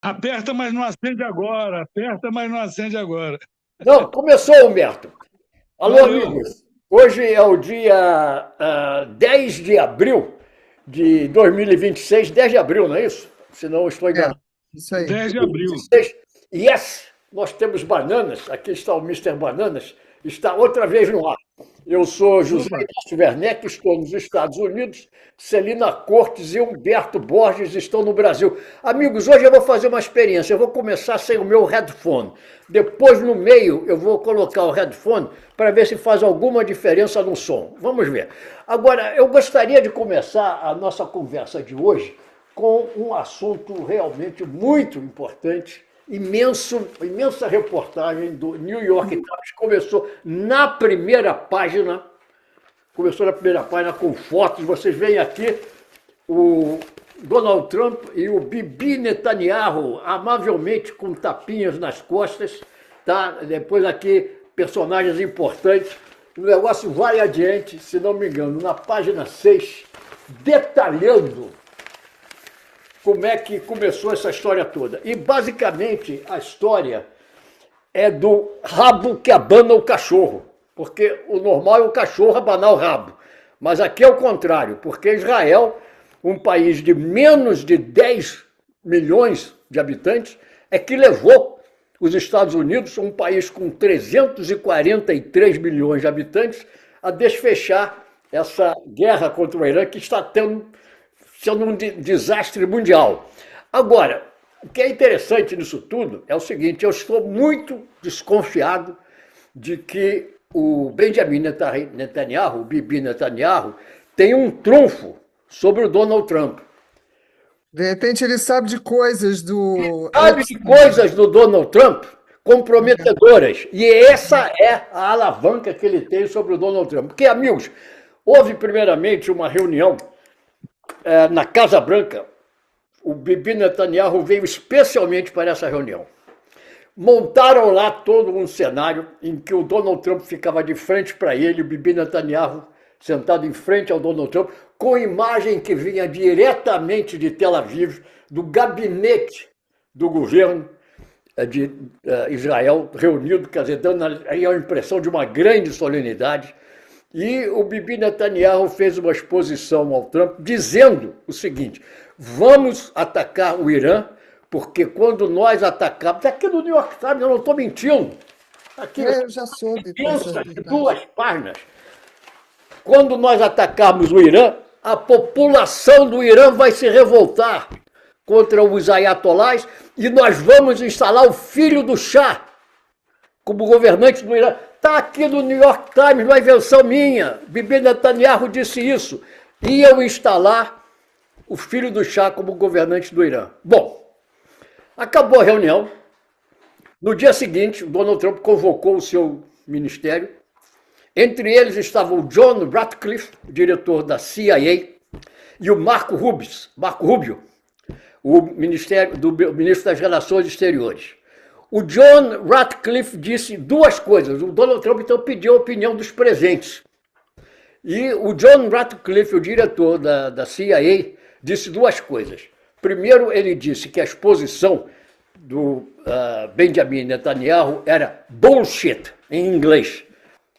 Aperta, mas não acende agora. Aperta, mas não acende agora. Não, começou, Humberto. Alô, Valeu. amigos. Hoje é o dia 10 de abril de 2026. 10 de abril, não é isso? Se não estou É, enganado. isso aí. 10 de abril. 2026. Yes! Nós temos bananas. Aqui está o Mister Bananas. Está outra vez no ar. Eu sou José Opa, Inácio Werneck, estou nos Estados Unidos. Celina Cortes e Humberto Borges estão no Brasil. Amigos, hoje eu vou fazer uma experiência. Eu vou começar sem o meu headphone. Depois, no meio, eu vou colocar o headphone para ver se faz alguma diferença no som. Vamos ver. Agora, eu gostaria de começar a nossa conversa de hoje com um assunto realmente muito importante, imensa reportagem do New York Times. Começou na primeira página com fotos. Vocês veem aqui o Donald Trump e o Bibi Netanyahu, amavelmente com tapinhas nas costas, tá? Depois aqui, personagens importantes. O negócio vai adiante, se não me engano, na página 6, detalhando como é que começou essa história toda. E, basicamente, a história é do rabo que abana o cachorro. Porque o normal é o cachorro abanar o rabo. Mas aqui é o contrário, porque Israel, um país de menos de 10 milhões de habitantes, é que levou os Estados Unidos, um país com 343 milhões de habitantes, a desfechar essa guerra contra o Irã que está sendo um desastre mundial. Agora, o que é interessante nisso tudo é o seguinte: eu estou muito desconfiado de que o Benjamin Netanyahu, o Bibi Netanyahu, tem um trunfo sobre o Donald Trump. De repente ele sabe de coisas do Sabe de Epstein. coisas do Donald Trump comprometedoras. E essa é a alavanca que ele tem sobre o Donald Trump. Porque, amigos, houve primeiramente uma reunião na Casa Branca. O Bibi Netanyahu veio especialmente para essa reunião. Montaram lá todo um cenário em que o Donald Trump ficava de frente para ele, o Bibi Netanyahu sentado em frente ao Donald Trump, com imagem que vinha diretamente de Tel Aviv, do gabinete do governo de Israel reunido, quer dizer, dando aí a impressão de uma grande solenidade. E o Bibi Netanyahu fez uma exposição ao Trump dizendo o seguinte: vamos atacar o Irã, porque quando nós atacamos, aqui no New York Times, eu não estou mentindo, aqui Eu já soube dessas pensa de verdades. 2 páginas, quando nós atacarmos o Irã, a população do Irã vai se revoltar contra os ayatolás e nós vamos instalar o filho do Shah como governante do Irã. Está aqui no New York Times, uma invenção minha. Bibi Netanyahu disse isso. Iam instalar o filho do Shah como governante do Irã. Bom, acabou a reunião. No dia seguinte, o Donald Trump convocou o seu ministério. Entre eles estavam o John Ratcliffe, diretor da CIA, e o Marco Rubio, o ministro das Relações Exteriores. O John Ratcliffe disse 2 coisas. O Donald Trump, então, pediu a opinião dos presentes. E o John Ratcliffe, o diretor da CIA, disse 2 coisas. Primeiro, ele disse que a exposição do Benjamin Netanyahu era bullshit, em inglês.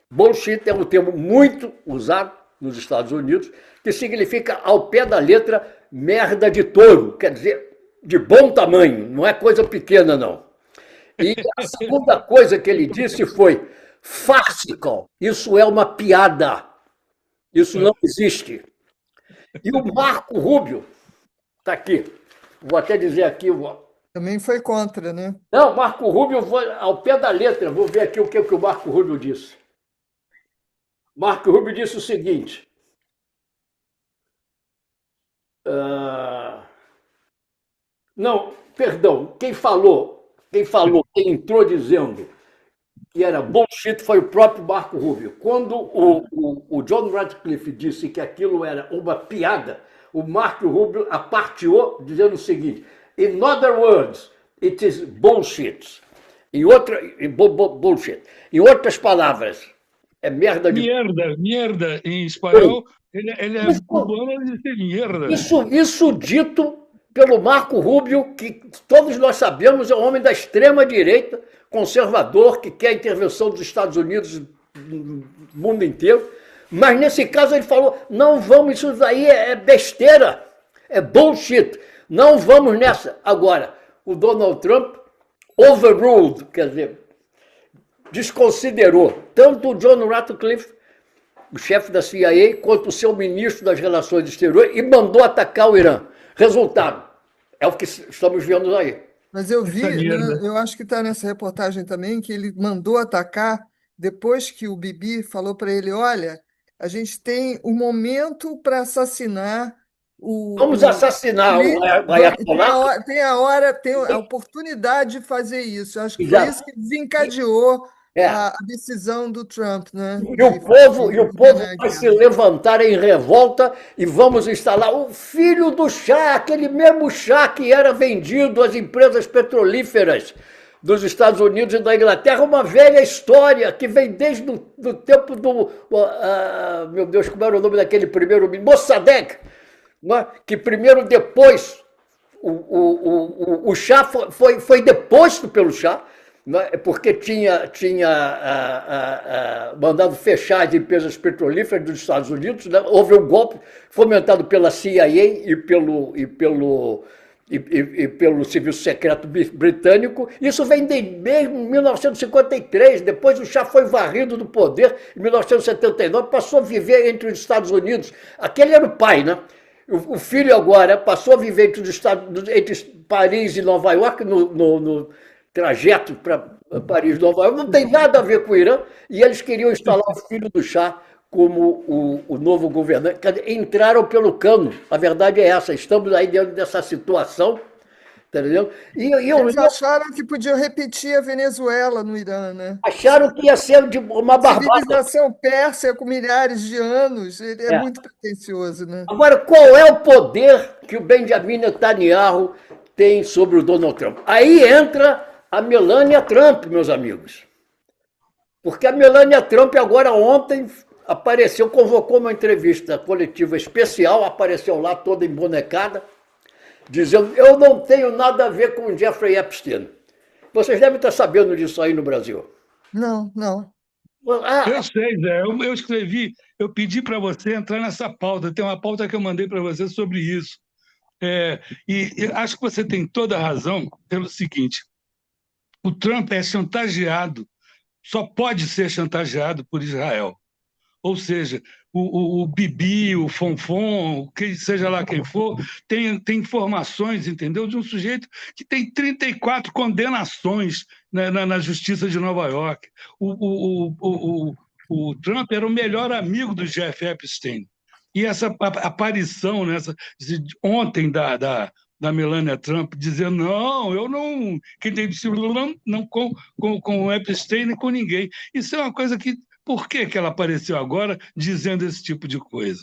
Bullshit é um termo muito usado nos Estados Unidos, que significa, ao pé da letra, merda de touro. Quer dizer, de bom tamanho, não é coisa pequena, não. E a segunda coisa que ele disse foi farcical. Isso é uma piada. Isso não existe. E o Marco Rubio está aqui. Vou até dizer aqui. Também foi contra, né? Não, Marco Rubio, ao pé da letra, vou ver aqui o que o Marco Rubio disse. Marco Rubio disse o seguinte. Não, perdão, quem entrou dizendo que era bullshit foi o próprio Marco Rubio. Quando o John Radcliffe disse que aquilo era uma piada, o Marco Rubio aparteou dizendo o seguinte: in other words, it is bullshit. Bullshit. Em outras palavras, é merda de... Mierda em espanhol, ele é cubano, ele diz mierda. Isso dito pelo Marco Rubio, que todos nós sabemos é um homem da extrema-direita, conservador, que quer a intervenção dos Estados Unidos no mundo inteiro. Mas nesse caso ele falou, não vamos, isso daí é besteira, é bullshit, não vamos nessa. Agora, o Donald Trump overruled, quer dizer, desconsiderou tanto o John Ratcliffe, o chefe da CIA, quanto o seu ministro das Relações Exteriores, e mandou atacar o Irã. Resultado, é o que estamos vendo aí. Mas eu vi, né, eu acho que está nessa reportagem também, que ele mandou atacar depois que o Bibi falou para ele, olha, a gente tem um momento para assassinar Vamos assassinar o Ayatollah. Tem a oportunidade de fazer isso. Eu acho que foi isso que desencadeou a decisão do Trump, né? E o povo vai se levantar em revolta e vamos instalar o filho do chá, aquele mesmo chá que era vendido às empresas petrolíferas dos Estados Unidos e da Inglaterra, uma velha história que vem desde o tempo do... meu Deus, como era o nome daquele primeiro... Mossadegh, né? Que primeiro, depois, o chá foi deposto pelo chá, porque tinha mandado fechar as empresas petrolíferas dos Estados Unidos, né? Houve um golpe fomentado pela CIA e pelo Serviço Secreto Britânico. Isso vem desde 1953, depois o Shah foi varrido do poder em 1979, passou a viver entre os Estados Unidos. Aquele era o pai, né? O filho agora passou a viver entre Paris e Nova York, no trajeto para Paris e Nova York, não tem nada a ver com o Irã, e eles queriam instalar o filho do Shah como o novo governante. Entraram pelo cano, a verdade é essa, estamos aí dentro dessa situação, entendeu? Eles acharam que podiam repetir a Venezuela no Irã, né? Acharam que ia ser uma barbada. Civilização persa com milhares de anos, ele é muito pretensioso, né? Agora, qual é o poder que o Benjamin Netanyahu tem sobre o Donald Trump? Aí entra a Melania Trump, meus amigos. Porque a Melania Trump agora ontem apareceu, convocou uma entrevista coletiva especial, apareceu lá toda embonecada, dizendo, eu não tenho nada a ver com o Jeffrey Epstein. Vocês devem estar sabendo disso aí no Brasil. Não. Eu sei, Zé. Eu escrevi, eu pedi para você entrar nessa pauta. Tem uma pauta que eu mandei para você sobre isso. E acho que você tem toda a razão pelo seguinte, o Trump é chantageado, só pode ser chantageado por Israel. Ou seja, o Bibi, o Fonfon, seja lá quem for, tem informações, entendeu? De um sujeito que tem 34 condenações na Justiça de Nova York. O Trump era o melhor amigo do Jeff Epstein. E essa aparição ontem da Melania Trump dizendo, não, eu não... Quem tem não com o Epstein nem com ninguém. Isso é uma coisa que... Por que ela apareceu agora dizendo esse tipo de coisa?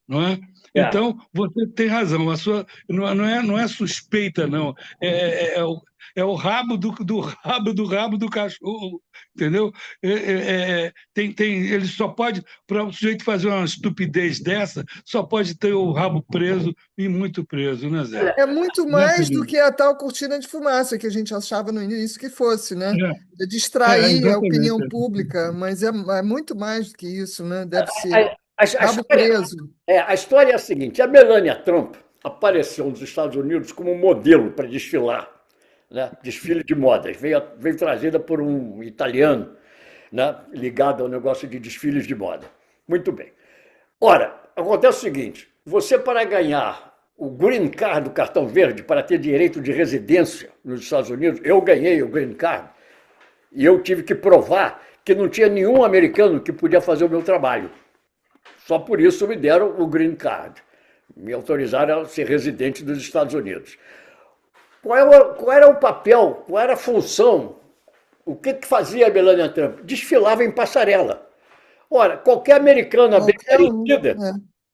Não é? Então, você tem razão. A sua, não é suspeita, não. É o rabo do cachorro, entendeu? Ele só pode, para o sujeito fazer uma estupidez dessa, só pode ter o rabo preso e muito preso, né, Zé? É muito mais do que a tal cortina de fumaça que a gente achava no início que fosse, né? De distrair a opinião pública, mas é muito mais do que isso, né? Deve ser rabo preso. A história é a seguinte, a Melania Trump apareceu nos Estados Unidos como modelo para desfilar, né? Desfile de modas, veio trazida por um italiano, né? Ligado ao negócio de desfiles de moda. Muito bem. Ora, acontece o seguinte, você para ganhar o Green Card do cartão verde, para ter direito de residência nos Estados Unidos, eu ganhei o Green Card e eu tive que provar que não tinha nenhum americano que podia fazer o meu trabalho. Só por isso me deram o Green Card. Me autorizaram a ser residente dos Estados Unidos. Qual era o papel, qual era a função? O que fazia a Melania Trump? Desfilava em passarela. Ora, qualquer americana bem parecida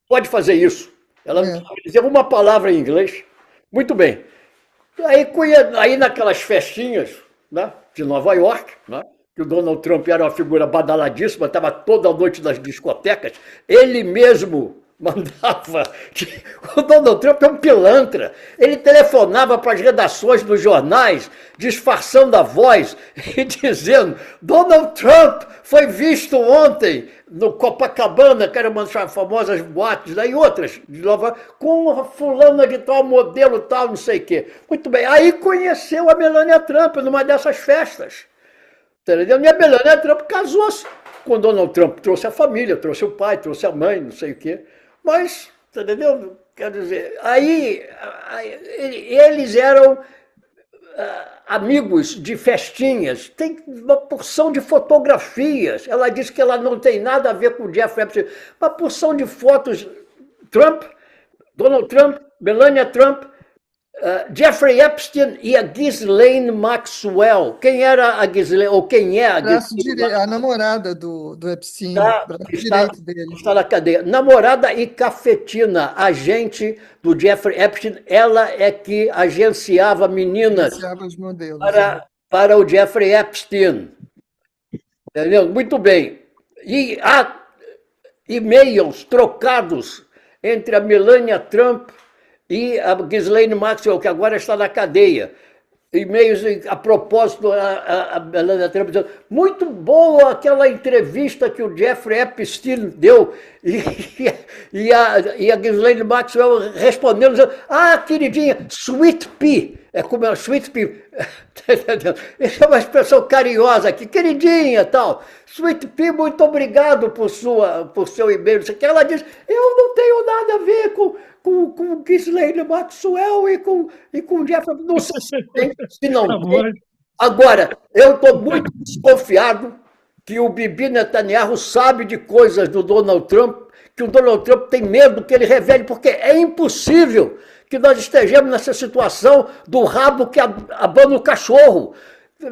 pode fazer isso. Ela não sabe dizer uma palavra em inglês. Muito bem. Aí naquelas festinhas, né, de Nova York, né, que o Donald Trump era uma figura badaladíssima, estava toda a noite nas discotecas, ele mesmo mandava. O Donald Trump é um pilantra. Ele telefonava para as redações dos jornais, disfarçando a voz e dizendo: Donald Trump foi visto ontem no Copacabana, que era uma das famosas boates, e outras, de Nova, com uma fulana de tal, modelo tal, não sei o quê. Muito bem. Aí conheceu a Melania Trump numa dessas festas. Entendeu? E a Melania Trump casou-se com Donald Trump. Trouxe a família, trouxe o pai, trouxe a mãe, não sei o quê. Mas, entendeu? Quer dizer, aí eles eram amigos de festinhas, tem uma porção de fotografias. Ela disse que ela não tem nada a ver com o Jeffrey Epstein. Uma porção de fotos, Trump, Donald Trump, Melania Trump, Jeffrey Epstein e a Ghislaine Maxwell. Quem era a Ghislaine, ou quem é a Ghislaine? A namorada do Epstein, direito dele. Está na cadeia. Namorada e cafetina, agente do Jeffrey Epstein, ela é que agenciava meninas os modelos, para o Jeffrey Epstein. Entendeu? Muito bem. E há e-mails trocados entre a Melania Trump e a Ghislaine Maxwell, que agora está na cadeia. E-mails a propósito, a Melania Trump dizendo: muito boa aquela entrevista que o Jeffrey Epstein deu. E a Ghislaine Maxwell respondendo, dizendo: queridinha, sweet pea. É como é sweet pea. Isso é uma expressão carinhosa aqui, queridinha, tal. Sweet pea, muito obrigado por seu e-mail. Ela diz: eu não tenho nada a ver com Ghislaine Maxwell e com Jeffrey. Não sei se não tem. Agora, eu estou muito desconfiado que o Bibi Netanyahu sabe de coisas do Donald Trump, que o Donald Trump tem medo que ele revele, porque é impossível que nós estejamos nessa situação do rabo que abana o cachorro.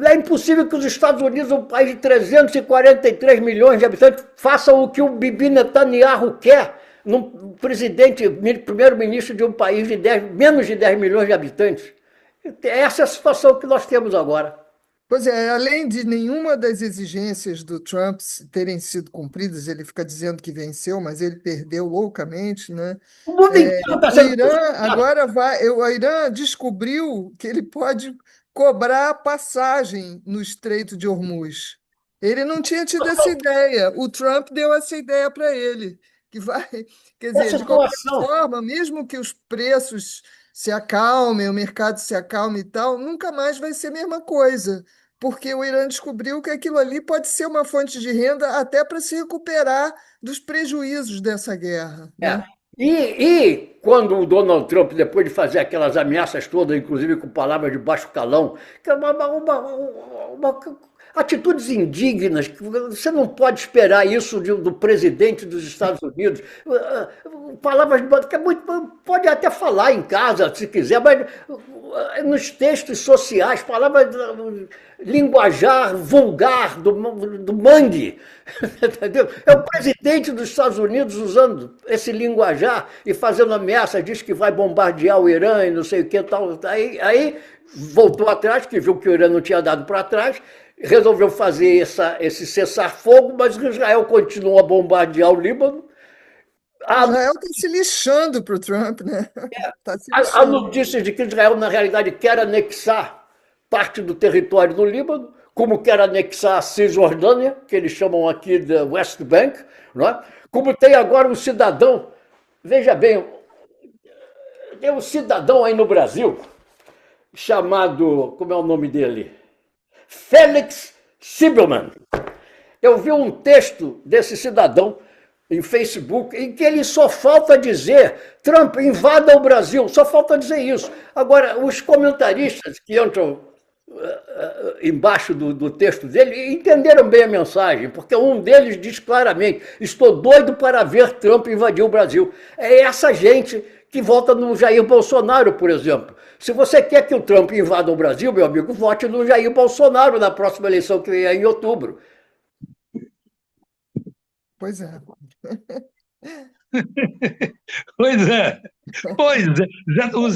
É impossível que os Estados Unidos, um país de 343 milhões de habitantes, façam o que o Bibi Netanyahu quer num primeiro-ministro de um país de menos de 10 milhões de habitantes. Essa é a situação que nós temos agora. Pois é, além de nenhuma das exigências do Trump terem sido cumpridas, ele fica dizendo que venceu, mas ele perdeu loucamente, né? O Irã agora o Irã descobriu que ele pode cobrar passagem no Estreito de Hormuz. Ele não tinha tido essa ideia. O Trump deu essa ideia para ele, que vai, quer dizer, de qualquer forma, mesmo que os preços se acalmem, o mercado se acalme e tal, nunca mais vai ser a mesma coisa, porque o Irã descobriu que aquilo ali pode ser uma fonte de renda até para se recuperar dos prejuízos dessa guerra. Né? E quando o Donald Trump, depois de fazer aquelas ameaças todas, inclusive com palavras de baixo calão, que é uma atitudes indignas, você não pode esperar isso do presidente dos Estados Unidos. Palavras que é muito, pode até falar em casa, se quiser, mas nos textos sociais, palavras linguajar vulgar do mangue. Entendeu? É o presidente dos Estados Unidos usando esse linguajar e fazendo ameaça, diz que vai bombardear o Irã e não sei o que tal. Aí voltou atrás, que viu que o Irã não tinha dado para trás, resolveu fazer esse cessar-fogo, mas Israel continua a bombardear o Líbano. Israel está se lixando para o Trump, né? Há notícias de que Israel, na realidade, quer anexar parte do território do Líbano, como quer anexar a Cisjordânia, que eles chamam aqui de West Bank, não é? Como tem agora um cidadão, veja bem, tem um cidadão aí no Brasil, chamado, como é o nome dele? Félix Sibelman. Eu vi um texto desse cidadão em Facebook em que ele só falta dizer: Trump, invada o Brasil, só falta dizer isso. Agora, os comentaristas que entram embaixo do texto dele entenderam bem a mensagem, porque um deles diz claramente: estou doido para ver Trump invadir o Brasil. É essa gente que vota no Jair Bolsonaro, por exemplo. Se você quer que o Trump invada o Brasil, meu amigo, vote no Jair Bolsonaro na próxima eleição que é em outubro. Pois é. Pois é. O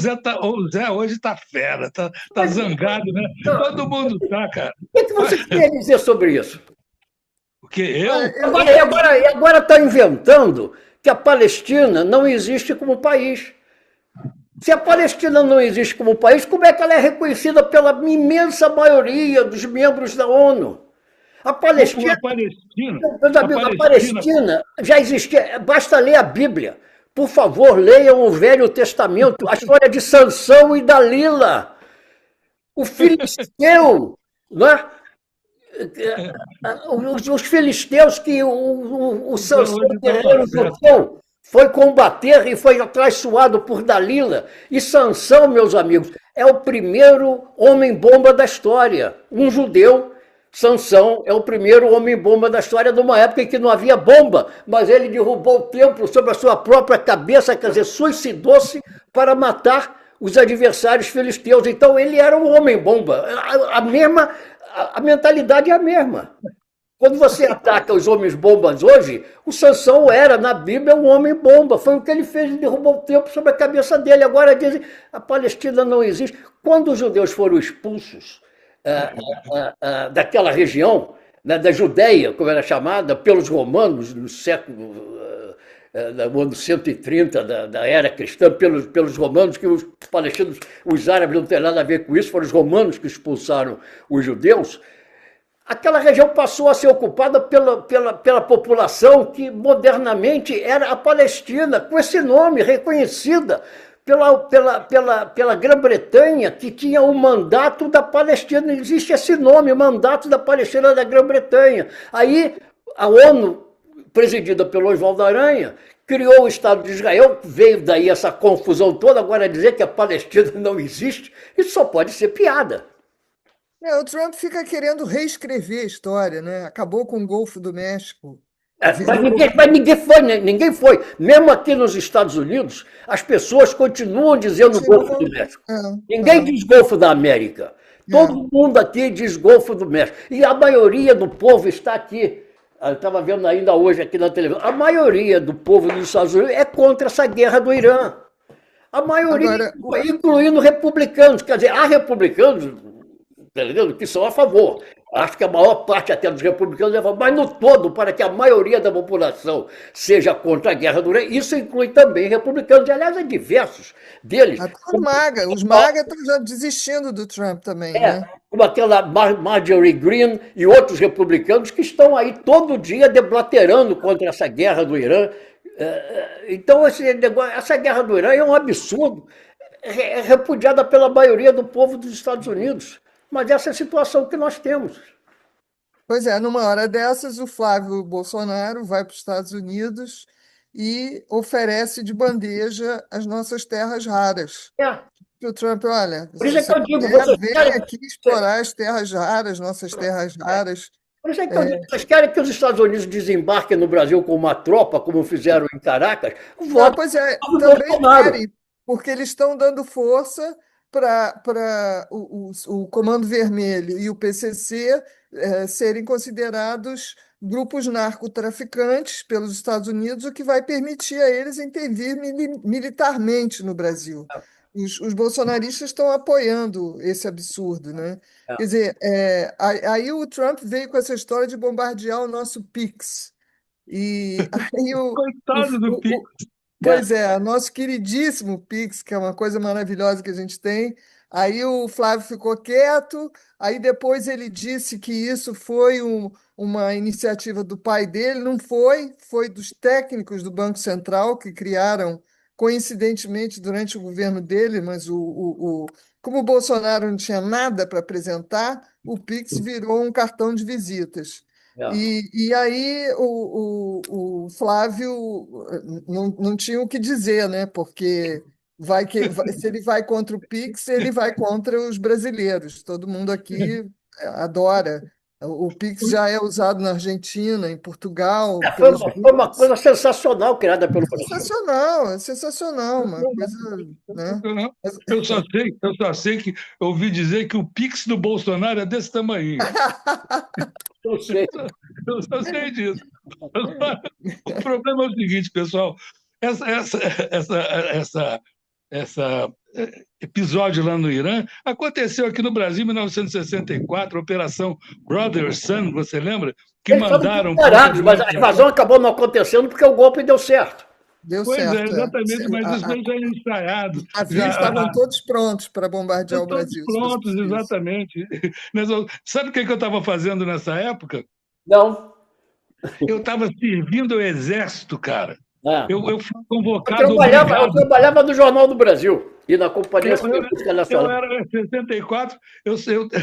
Zé hoje está fera, está zangado, né? Todo mundo está, cara. O que você quer dizer sobre isso? O que? Eu? Agora está inventando que a Palestina não existe como país. Se a Palestina não existe como país, como é que ela é reconhecida pela imensa maioria dos membros da ONU? A Palestina já existia, basta ler a Bíblia. Por favor, leiam o Velho Testamento, a história de Sansão e Dalila. O filisteu, não é? Os filisteus que o Sansão guerreiro judeu foi combater e foi atraiçoado por Dalila. E Sansão, meus amigos, é o primeiro homem-bomba da história. Um judeu, Sansão, é o primeiro homem-bomba da história, numa época em que não havia bomba, mas ele derrubou o templo sobre a sua própria cabeça, quer dizer, suicidou-se para matar os adversários filisteus. Então ele era um homem-bomba. A mentalidade é a mesma. Quando você ataca os homens-bombas hoje, o Sansão era, na Bíblia, um homem-bomba. Foi o que ele fez, ele derrubou o templo sobre a cabeça dele. Agora dizem, a Palestina não existe. Quando os judeus foram expulsos daquela região, né, da Judéia, como era chamada, pelos romanos, no ano 130 da era cristã, pelos romanos, que os palestinos, os árabes não têm nada a ver com isso, foram os romanos que expulsaram os judeus. Aquela região passou a ser ocupada pela população que modernamente era a Palestina, com esse nome, reconhecida pela Grã-Bretanha, que tinha o mandato da Palestina. Existe esse nome, mandato da Palestina da Grã-Bretanha. Aí a ONU, presidida pelo Oswaldo Aranha, criou o Estado de Israel, veio daí essa confusão toda. Agora dizer que a Palestina não existe, isso só pode ser piada. O Trump fica querendo reescrever a história, né? Acabou com o Golfo do México. Mas ninguém foi. Mesmo aqui nos Estados Unidos, as pessoas continuam dizendo Golfo do México. Ninguém diz Golfo da América. Todo mundo aqui diz Golfo do México. E a maioria do povo está aqui. Eu estava vendo ainda hoje aqui na televisão. A maioria do povo dos Estados Unidos é contra essa guerra do Irã. A maioria, incluindo republicanos. Quer dizer, há republicanos que são a favor. Acho que a maior parte até dos republicanos é a favor, mas no todo, para que a maioria da população seja contra a guerra do Irã, isso inclui também republicanos, aliás, há diversos deles. Até os MAGA estão já desistindo do Trump também, né? Como aquela Marjorie Greene e outros republicanos que estão aí todo dia deblaterando contra essa guerra do Irã. Então, essa guerra do Irã é um absurdo, é repudiada pela maioria do povo dos Estados Unidos. Mas essa é a situação que nós temos. Pois é, numa hora dessas, o Flávio Bolsonaro vai para os Estados Unidos e oferece de bandeja as nossas terras raras. O Trump, olha, por isso é que eu digo, vem aqui explorar as terras raras, nossas terras raras. Por isso é que eu digo, vocês querem que os Estados Unidos desembarquem no Brasil com uma tropa, como fizeram em Caracas? Pois é, também querem, porque eles estão dando força para o Comando Vermelho e o PCC serem considerados grupos narcotraficantes pelos Estados Unidos, o que vai permitir a eles intervir militarmente no Brasil. Os bolsonaristas estão apoiando esse absurdo, né? Quer dizer, aí o Trump veio com essa história de bombardear o nosso Pix. E aí coitado do Pix. Pois é, nosso queridíssimo Pix, que é uma coisa maravilhosa que a gente tem. Aí o Flávio ficou quieto, aí depois ele disse que isso foi uma iniciativa do pai dele. Não foi dos técnicos do Banco Central que criaram, coincidentemente, durante o governo dele, mas como o Bolsonaro não tinha nada para apresentar, o Pix virou um cartão de visitas. E aí o Flávio não tinha o que dizer, né? Porque se ele vai contra o Pix, ele vai contra os brasileiros. Todo mundo aqui adora. O Pix já é usado na Argentina, em Portugal. Foi uma coisa sensacional criada pelo sensacional, uma coisa, né? Eu só sei que eu ouvi dizer que o Pix do Bolsonaro é desse tamanho. Eu só sei disso. O problema é o seguinte, pessoal. Esse episódio lá no Irã aconteceu aqui no Brasil em 1964, a Operação Brother Sun, você lembra? Que mandaram... Mas a invasão acabou não acontecendo porque o golpe deu certo. Deu Pois é, certo. exatamente, mas isso aí já é ensaiado. Os navios estavam todos prontos para bombardear o Todos Brasil. prontos, exatamente. Sabe o que eu estava fazendo nessa época? Não. Eu estava servindo o exército, cara. Ah. Eu fui convocado, eu trabalhava no Jornal do Brasil e na Companhia Científica Nacional. Eu era em 64,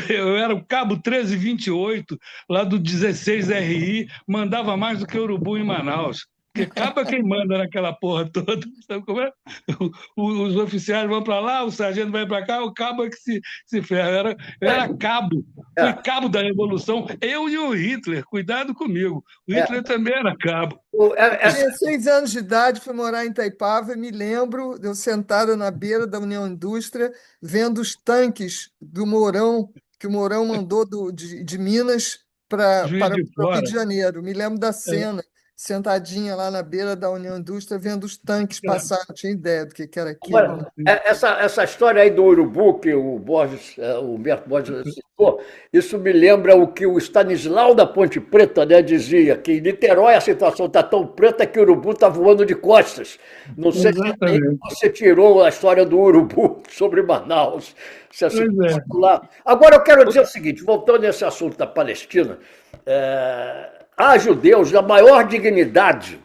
eu era o cabo 1328, lá do 16RI, mandava mais do que Urubu em Manaus. Porque acaba quem manda naquela porra toda, sabe como é? Os oficiais vão para lá, o sargento vai para cá, o cabo é que se ferra. Eu era cabo, fui cabo da Revolução, eu e o Hitler, cuidado comigo. O Hitler também era cabo. Tinha 6 anos de idade, fui morar em Itaipava e me lembro de eu sentada na beira da União Indústria, vendo os tanques do Mourão, que o Mourão mandou de Minas para o Rio de Janeiro. Me lembro da cena, sentadinha lá na beira da União Indústria, vendo os tanques passar, não tinha ideia do que era aquilo. Agora, essa história aí do urubu que o Humberto Borges citou, isso me lembra o que o Stanislau da Ponte Preta, né, dizia, que em Niterói a situação está tão preta que o urubu está voando de costas. Não sei se você tirou a história do urubu sobre Manaus. Lá. Agora eu quero dizer o seguinte, voltando nesse assunto da Palestina, há judeus da maior dignidade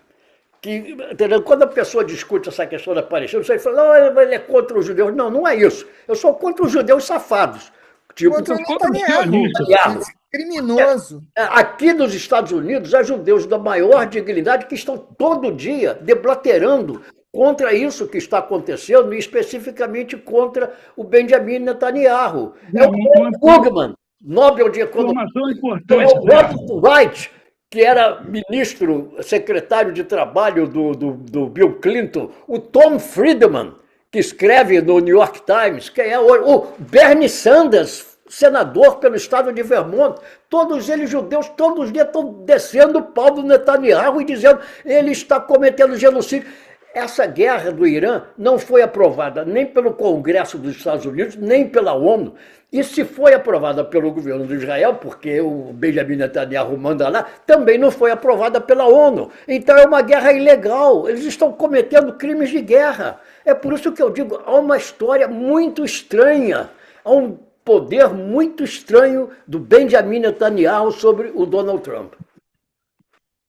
que, quando a pessoa discute essa questão da Palestina, você fala, não, ele é contra os judeus. Não, não é isso. Eu sou contra os judeus safados. Tipo, contra o Netanyahu. Criminoso. Aqui nos Estados Unidos, há judeus da maior dignidade que estão todo dia deblaterando contra isso que está acontecendo e especificamente contra o Benjamin Netanyahu. É o Krugman, Nobel de Economia. É o Robert Wright, que era ministro, secretário de trabalho do Bill Clinton, o Tom Friedman, que escreve no New York Times, que é o Bernie Sanders, senador pelo estado de Vermont, todos eles judeus, todos os dias estão descendo o pau do Netanyahu e dizendo que ele está cometendo genocídio. Essa guerra do Irã não foi aprovada nem pelo Congresso dos Estados Unidos, nem pela ONU. E se foi aprovada pelo governo de Israel, porque o Benjamin Netanyahu manda lá, também não foi aprovada pela ONU. Então é uma guerra ilegal. Eles estão cometendo crimes de guerra. É por isso que eu digo, há uma história muito estranha, há um poder muito estranho do Benjamin Netanyahu sobre o Donald Trump.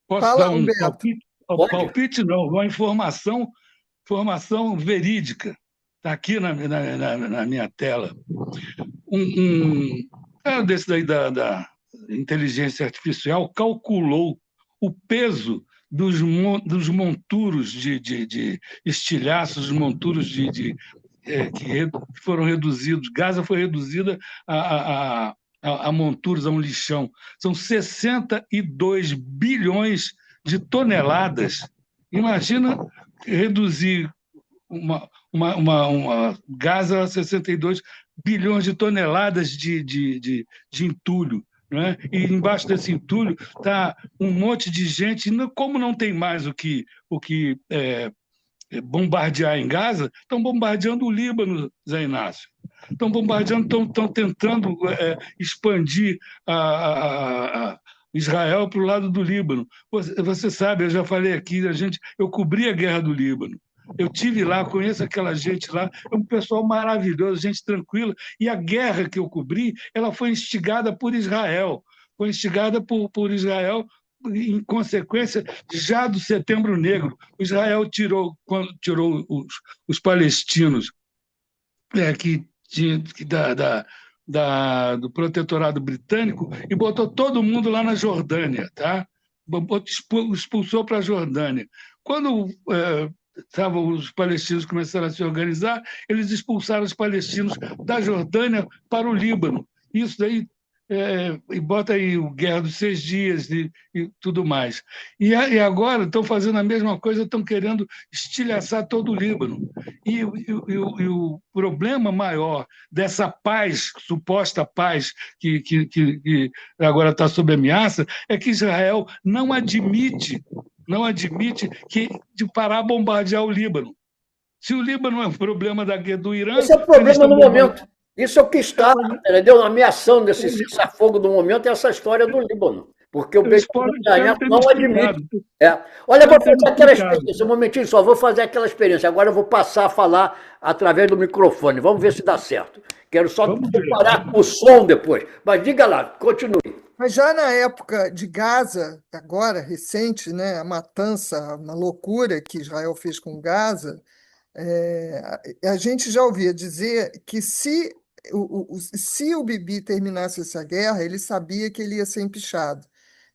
Posso dar um palpite? Palpite não, uma informação verídica. Está aqui na minha tela. Cara desse daí da inteligência artificial calculou o peso dos monturos de estilhaços, dos monturos que foram reduzidos. Gaza foi reduzida a monturos, a um lixão. São 62 bilhões de toneladas. Imagina reduzir uma Gaza a 62 bilhões de toneladas de entulho. Né? E embaixo desse entulho está um monte de gente. Como não tem mais o que bombardear em Gaza, estão bombardeando o Líbano, Zé Inácio. Estão bombardeando, estão tentando expandir Israel para o lado do Líbano. Você sabe, eu já falei aqui, eu cobri a guerra do Líbano. Eu tive lá, conheço aquela gente lá, é um pessoal maravilhoso, gente tranquila. E a guerra que eu cobri, ela foi instigada por Israel. Foi instigada por Israel em consequência já do Setembro Negro. Israel tirou os palestinos do protetorado britânico e botou todo mundo lá na Jordânia, tá? Expulsou para a Jordânia. Quando os palestinos começaram a se organizar, eles expulsaram os palestinos da Jordânia para o Líbano. Isso daí, e bota aí o Guerra dos 6 Dias e tudo mais. E agora estão fazendo a mesma coisa, estão querendo estilhaçar todo o Líbano. E o problema maior dessa paz, suposta paz, que agora está sob ameaça, é que Israel não admite de parar a bombardear o Líbano. Se o Líbano é um problema do Irã... Esse é o problema no momento. Isso é o que está, entendeu? Ameaçando esse cessar-fogo no momento é essa história do Líbano. Porque o Benjamin Netanyahu não admite. Olha, vou fazer aquela experiência, um momentinho só, vou fazer aquela experiência. Agora eu vou passar a falar através do microfone. Vamos ver se dá certo. Quero só comparar o som depois. Mas diga lá, continue. Mas já na época de Gaza, agora, recente, né, a matança, uma loucura que Israel fez com Gaza, a gente já ouvia dizer que se o Bibi terminasse essa guerra, ele sabia que ele ia ser empichado.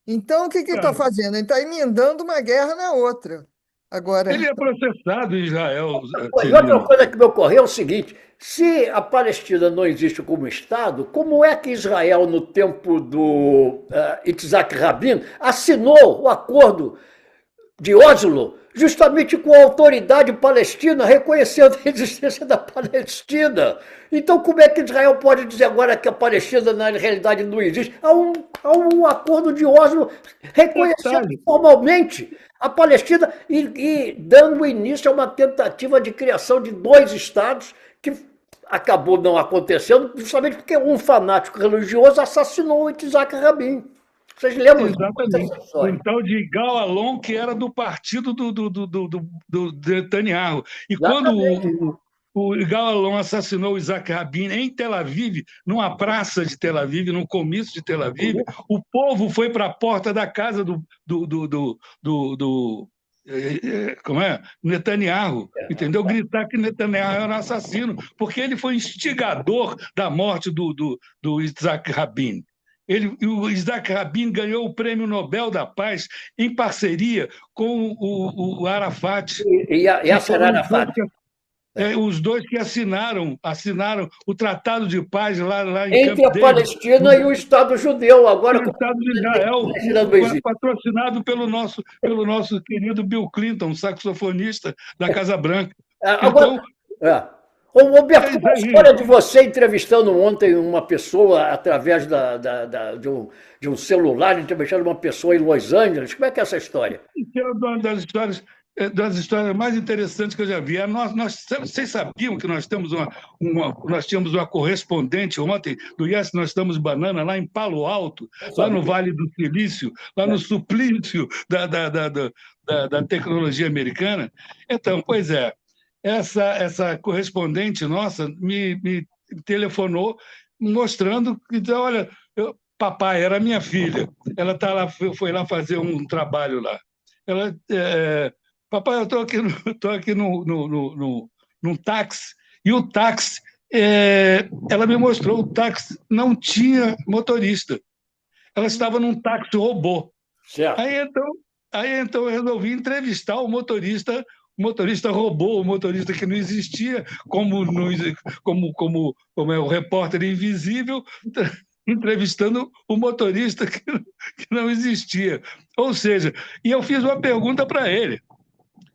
Então, o que ele está fazendo? Ele está emendando uma guerra na outra. Agora, ele é processado em Israel. E outra coisa que me ocorreu é o seguinte: se a Palestina não existe como Estado, como é que Israel, no tempo do Yitzhak Rabin, assinou o acordo de Oslo, justamente com a autoridade palestina, reconhecendo a existência da Palestina? Então, como é que Israel pode dizer agora que a Palestina, na realidade, não existe? Há um acordo de Oslo reconhecendo formalmente a Palestina e dando início a uma tentativa de criação de 2 estados que acabou não acontecendo justamente porque um fanático religioso assassinou o Yitzhak Rabin. Vocês lembram? Exatamente. O tal de Gal Alon, que era do partido do Netanyahu. E exatamente. Quando o Gal Alon assassinou o Yitzhak Rabin em Tel Aviv, numa praça de Tel Aviv, num comício de Tel Aviv, o povo foi para a porta da casa do como é? Netanyahu, entendeu? Gritar que Netanyahu era um assassino, porque ele foi instigador da morte do Yitzhak Rabin. O Yitzhak Rabin ganhou o Prêmio Nobel da Paz em parceria com o Arafat. E Yasser Arafat. Os dois que assinaram o Tratado de Paz lá em entre a Palestina e o Estado judeu. Agora, o Estado de Israel, patrocinado pelo nosso querido Bill Clinton, saxofonista da Casa Branca. Agora, Ô, Roberto, a história de você entrevistando ontem uma pessoa através de um celular, entrevistando uma pessoa em Los Angeles, como é que é essa história? É uma das histórias mais interessantes que eu já vi. Vocês sabiam que nós tínhamos uma correspondente ontem do Yes, nós estamos banana, lá em Palo Alto, lá no Vale do Silício, lá no suplício da tecnologia americana? Então, pois é, essa correspondente nossa me telefonou mostrando que, olha, papai, era minha filha, ela foi lá fazer um trabalho lá. Ela, papai, eu estou aqui num táxi, e o táxi, ela me mostrou, o táxi não tinha motorista. Ela estava num táxi robô. Certo. Aí então eu resolvi entrevistar o motorista robô, o motorista que não existia, como é o repórter invisível, entrevistando o motorista que não existia. Ou seja, e eu fiz uma pergunta para ele.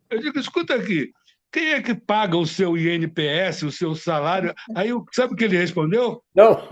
Eu digo, escuta aqui, quem é que paga o seu INPS, o seu salário? Aí, sabe o que ele respondeu? Não.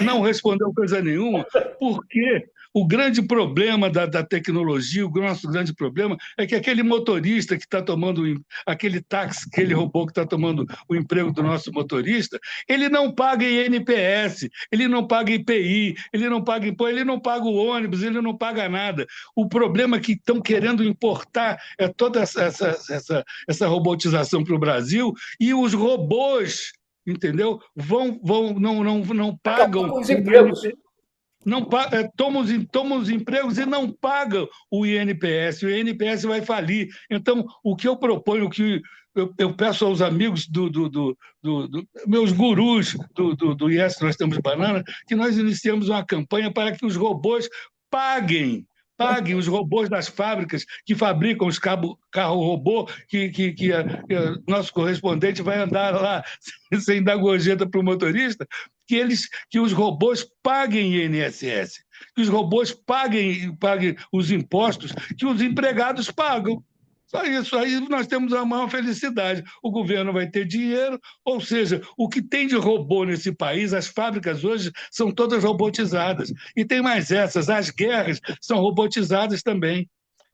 Não respondeu coisa nenhuma, porque o grande problema da tecnologia, o nosso grande problema, é que aquele motorista que está tomando, aquele táxi, aquele robô que está tomando o emprego do nosso motorista, ele não paga INPS, ele não paga IPI, ele não paga imposto, ele não paga o ônibus, ele não paga nada. O problema é que estão querendo importar toda essa robotização para o Brasil, e os robôs, entendeu? Não pagam os empregos. Tomam os empregos e não pagam o INPS. O INPS vai falir. Então, o que eu proponho, o que eu peço aos amigos meus gurus do Yes, nós temos banana, que nós iniciamos uma campanha para que os robôs paguem os robôs das fábricas que fabricam os carro-robô, que nosso correspondente vai andar lá sem dar gorjeta para o motorista, que os robôs paguem INSS, que os robôs paguem os impostos que os empregados pagam. Só isso, aí nós temos a maior felicidade. O governo vai ter dinheiro, ou seja, o que tem de robô nesse país, as fábricas hoje são todas robotizadas. E tem mais as guerras são robotizadas também.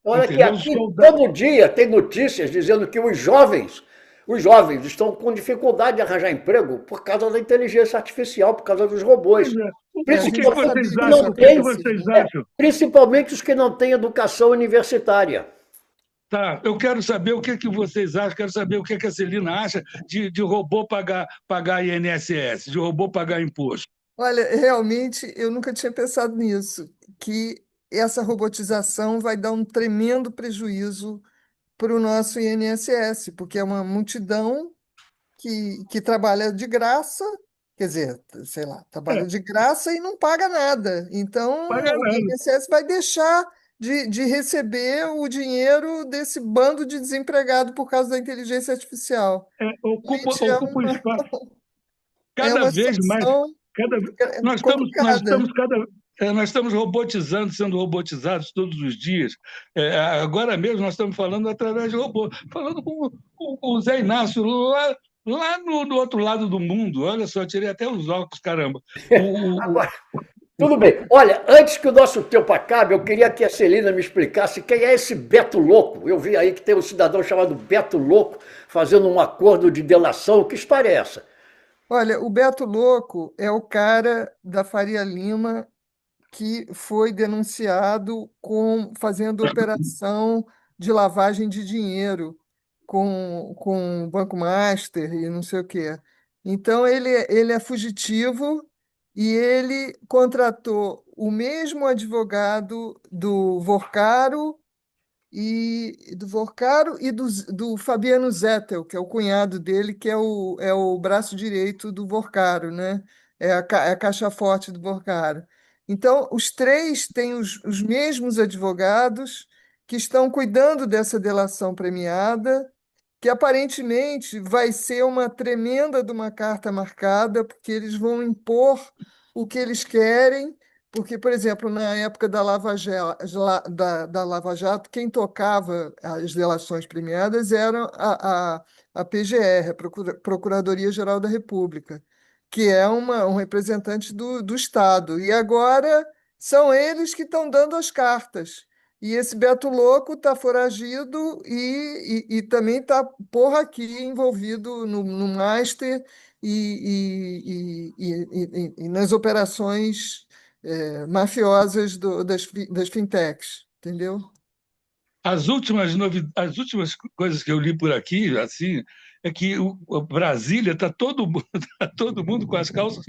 Olha que aqui todo dia tem notícias dizendo que os jovens Os jovens estão com dificuldade de arranjar emprego por causa da inteligência artificial, por causa dos robôs. O que vocês acham? O que vocês acham? Principalmente os que não têm educação universitária. Tá, eu quero saber o que vocês acham, quero saber o que a Celina acha de robô pagar INSS, de robô pagar imposto. Olha, realmente eu nunca tinha pensado nisso, que essa robotização vai dar um tremendo prejuízo para o nosso INSS, porque é uma multidão que trabalha de graça, quer dizer, sei lá, trabalha de graça e não paga nada. Então, o INSS vai deixar de receber o dinheiro desse bando de desempregado por causa da inteligência artificial. Ocupa o espaço. Cada vez mais. Nós estamos robotizando, sendo robotizados todos os dias. Agora mesmo nós estamos falando através de robô, falando com o Zé Inácio lá no outro lado do mundo. Olha só, tirei até os óculos, caramba. Agora, tudo bem. Olha, antes que o nosso tempo acabe, eu queria que a Celina me explicasse quem é esse Beto Louco. Eu vi aí que tem um cidadão chamado Beto Louco fazendo um acordo de delação. Que história é essa? Olha, o Beto Louco é o cara da Faria Lima que foi denunciado fazendo operação de lavagem de dinheiro com o Banco Master e não sei o quê. Então, ele é fugitivo e ele contratou o mesmo advogado do Vorcaro e do Fabiano Zettel, que é o cunhado dele, que é o braço direito do Vorcaro, né? É a caixa forte do Vorcaro. Então, os três têm os mesmos advogados que estão cuidando dessa delação premiada, que aparentemente vai ser uma tremenda de uma carta marcada, porque eles vão impor o que eles querem, porque, por exemplo, na época da Lava Jato, quem tocava as delações premiadas era a PGR, a Procuradoria-Geral da República, que é um representante do Estado. E agora são eles que estão dando as cartas. E esse Beto Louco está foragido e também está aqui envolvido no Master e nas operações mafiosas das fintechs, entendeu? As últimas coisas que eu li por aqui, assim, é que o Brasília está todo mundo com as calças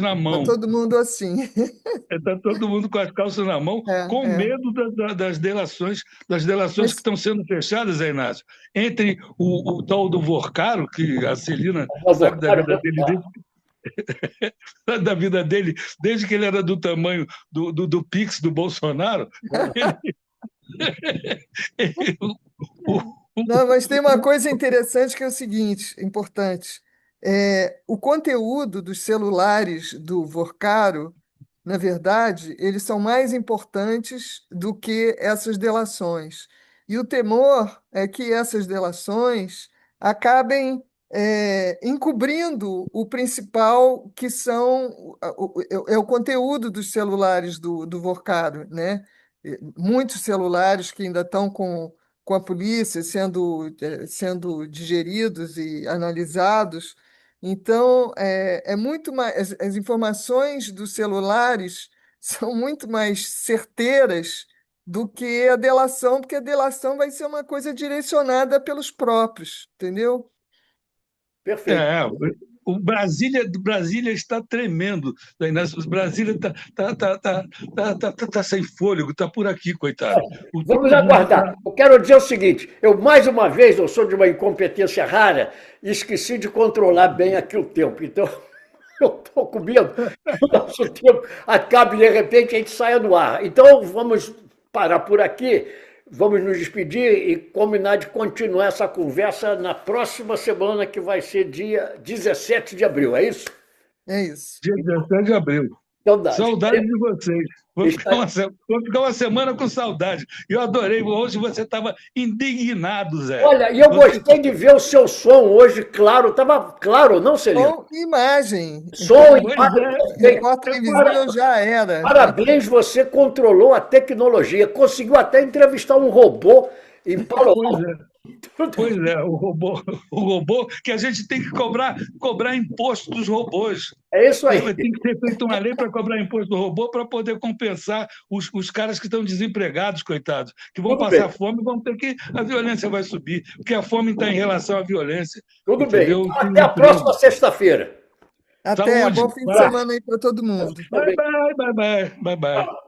na mão. Está todo mundo assim. Está todo mundo com as calças na mão, com medo das delações que estão sendo fechadas, Zé Inácio. Entre o tal do Vorcaro, que a Celina sabe da vida dele, desde que ele era do tamanho do Pix do Bolsonaro. Não, mas tem uma coisa interessante que é o seguinte, importante. O conteúdo dos celulares do Vorcaro, na verdade, eles são mais importantes do que essas delações. E o temor é que essas delações acabem encobrindo o principal, que é o conteúdo dos celulares do Vorcaro, né? Muitos celulares que ainda estão com a polícia sendo digeridos e analisados. Então, é muito mais, as informações dos celulares são muito mais certeiras do que a delação, porque a delação vai ser uma coisa direcionada pelos próprios, entendeu? Perfeito. O Brasília está tremendo. O Brasília está sem fôlego, está por aqui, coitado. Vamos aguardar. Eu quero dizer o seguinte: mais uma vez, eu sou de uma incompetência rara e esqueci de controlar bem aqui o tempo. Então, eu estou com medo que o nosso tempo acabe e, de repente, a gente saia no ar. Então, vamos parar por aqui. Vamos nos despedir e combinar de continuar essa conversa na próxima semana, que vai ser dia 17 de abril, é isso? É isso. Dia 17 de abril. Saudade de vocês. Vou ficar uma semana com saudade. Eu adorei. Hoje você estava indignado, Zé. Olha, e eu gostei de ver o seu som hoje, claro. Estava claro, não, Celina? Som e imagem. Som e imagem. Repórter televisível já era. Parabéns, você controlou a tecnologia. Conseguiu até entrevistar um robô em Palo Alto. Pois é, o robô que a gente tem que cobrar imposto dos robôs. É isso aí. Tem que ser feita uma lei para cobrar imposto do robô para poder compensar os caras que estão desempregados, coitados, que vão passar fome e vão ter que. A violência vai subir, porque a fome está em relação à violência. Tudo entendeu? bem. Até a próxima sexta-feira. Até, bom fim de semana aí para todo mundo. Bye, bye, bye, bye, bye, bye.